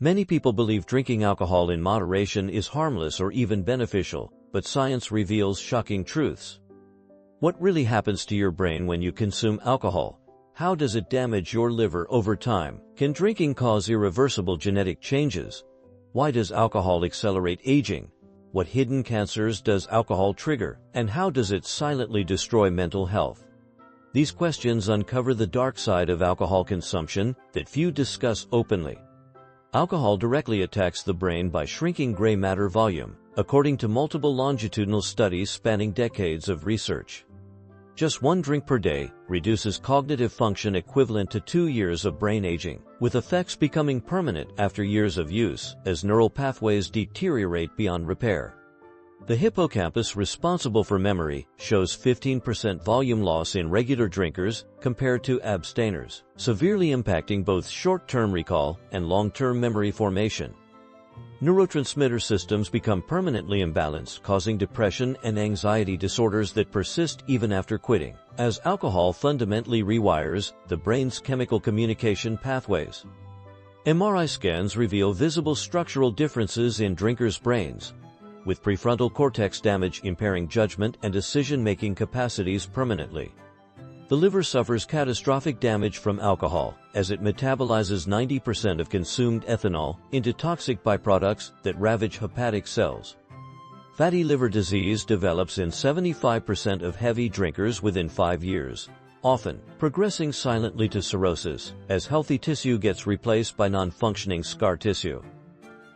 Many people believe drinking alcohol in moderation is harmless or even beneficial, but science reveals shocking truths. What really happens to your brain when you consume alcohol? How does it damage your liver over time? Can drinking cause irreversible genetic changes? Why does alcohol accelerate aging? What hidden cancers does alcohol trigger? And how does it silently destroy mental health? These questions uncover the dark side of alcohol consumption that few discuss openly. Alcohol directly attacks the brain by shrinking gray matter volume, according to multiple longitudinal studies spanning decades of research. Just one drink per day reduces cognitive function equivalent to 2 years of brain aging, with effects becoming permanent after years of use as neural pathways deteriorate beyond repair. The hippocampus, responsible for memory, shows 15% volume loss in regular drinkers compared to abstainers, severely impacting both short-term recall and long-term memory formation. Neurotransmitter systems become permanently imbalanced, causing depression and anxiety disorders that persist even after quitting, as alcohol fundamentally rewires the brain's chemical communication pathways. MRI scans reveal visible structural differences in drinkers' brains, with prefrontal cortex damage impairing judgment and decision-making capacities permanently. The liver suffers catastrophic damage from alcohol, as it metabolizes 90% of consumed ethanol into toxic byproducts that ravage hepatic cells. Fatty liver disease develops in 75% of heavy drinkers within 5 years, often progressing silently to cirrhosis, as healthy tissue gets replaced by non-functioning scar tissue.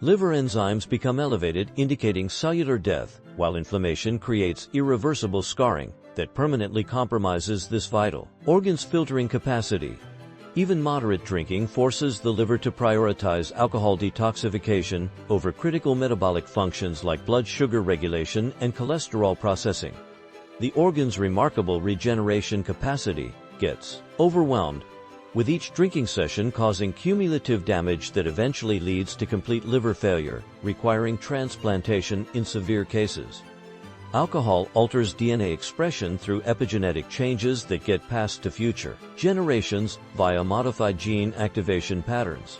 Liver enzymes become elevated, indicating cellular death, while inflammation creates irreversible scarring that permanently compromises this vital organ's filtering capacity. Even moderate drinking forces the liver to prioritize alcohol detoxification over critical metabolic functions like blood sugar regulation and cholesterol processing. The organ's remarkable regeneration capacity gets overwhelmed, with each drinking session causing cumulative damage that eventually leads to complete liver failure, requiring transplantation in severe cases. Alcohol alters DNA expression through epigenetic changes that get passed to future generations via modified gene activation patterns.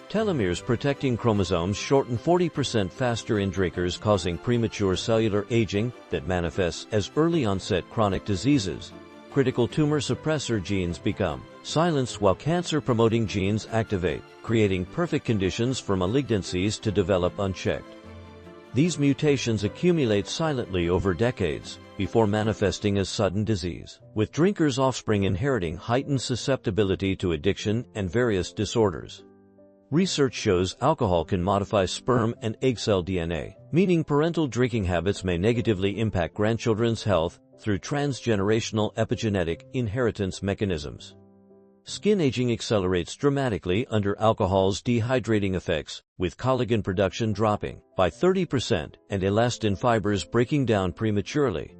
Telomeres protecting chromosomes shorten 40% faster in drinkers, causing premature cellular aging that manifests as early-onset chronic diseases. Critical tumor suppressor genes become silenced while cancer-promoting genes activate, creating perfect conditions for malignancies to develop unchecked. These mutations accumulate silently over decades before manifesting as sudden disease, with drinkers' offspring inheriting heightened susceptibility to addiction and various disorders. Research shows alcohol can modify sperm and egg cell DNA, meaning parental drinking habits may negatively impact grandchildren's health through transgenerational epigenetic inheritance mechanisms. Skin aging accelerates dramatically under alcohol's dehydrating effects, with collagen production dropping by 30% and elastin fibers breaking down prematurely.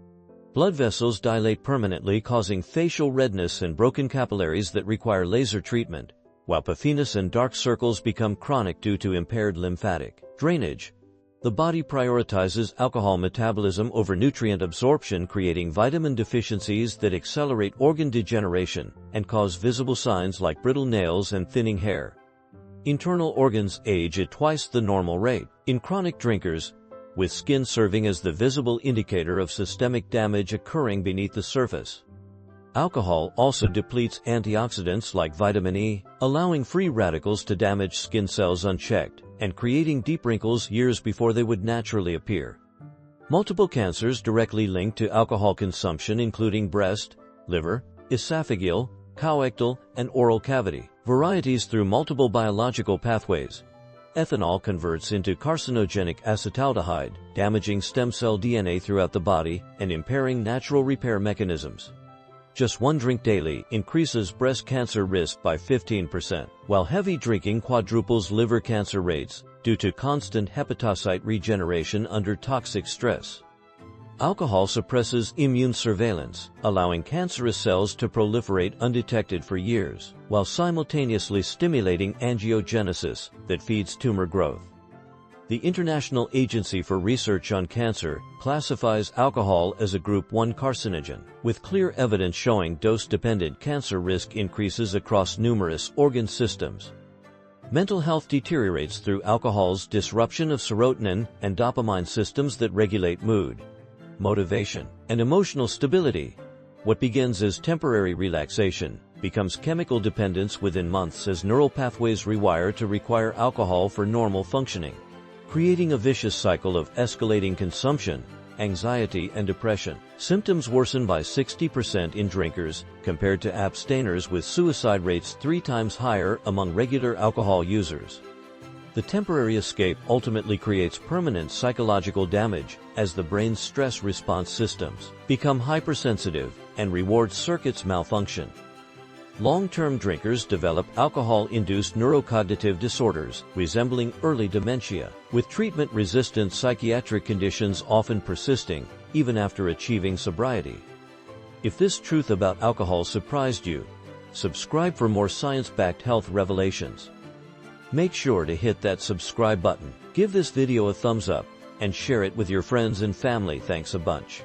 Blood vessels dilate permanently, causing facial redness and broken capillaries that require laser treatment, while puffiness and dark circles become chronic due to impaired lymphatic drainage. The body prioritizes alcohol metabolism over nutrient absorption, creating vitamin deficiencies that accelerate organ degeneration and cause visible signs like brittle nails and thinning hair. Internal organs age at twice the normal rate in chronic drinkers, with skin serving as the visible indicator of systemic damage occurring beneath the surface. Alcohol also depletes antioxidants like vitamin E, allowing free radicals to damage skin cells unchecked and creating deep wrinkles years before they would naturally appear. Multiple cancers directly linked to alcohol consumption, including breast, liver, esophageal, colorectal, and oral cavity varieties through multiple biological pathways. Ethanol converts into carcinogenic acetaldehyde, damaging stem cell DNA throughout the body and impairing natural repair mechanisms. Just one drink daily increases breast cancer risk by 15%, while heavy drinking quadruples liver cancer rates due to constant hepatocyte regeneration under toxic stress. Alcohol suppresses immune surveillance, allowing cancerous cells to proliferate undetected for years, while simultaneously stimulating angiogenesis that feeds tumor growth. The International Agency for Research on Cancer classifies alcohol as a Group 1 carcinogen, with clear evidence showing dose-dependent cancer risk increases across numerous organ systems. Mental health deteriorates through alcohol's disruption of serotonin and dopamine systems that regulate mood, motivation, and emotional stability. What begins as temporary relaxation becomes chemical dependence within months as neural pathways rewire to require alcohol for normal functioning, creating a vicious cycle of escalating consumption, anxiety, and depression. Symptoms worsen by 60% in drinkers compared to abstainers, with suicide rates 3 times higher among regular alcohol users. The temporary escape ultimately creates permanent psychological damage as the brain's stress response systems become hypersensitive and reward circuits malfunction. Long-term drinkers develop alcohol-induced neurocognitive disorders resembling early dementia, with treatment-resistant psychiatric conditions often persisting even after achieving sobriety. If this truth about alcohol surprised you, subscribe for more science-backed health revelations. Make sure to hit that subscribe button, give this video a thumbs up, and share it with your friends and family. Thanks a bunch.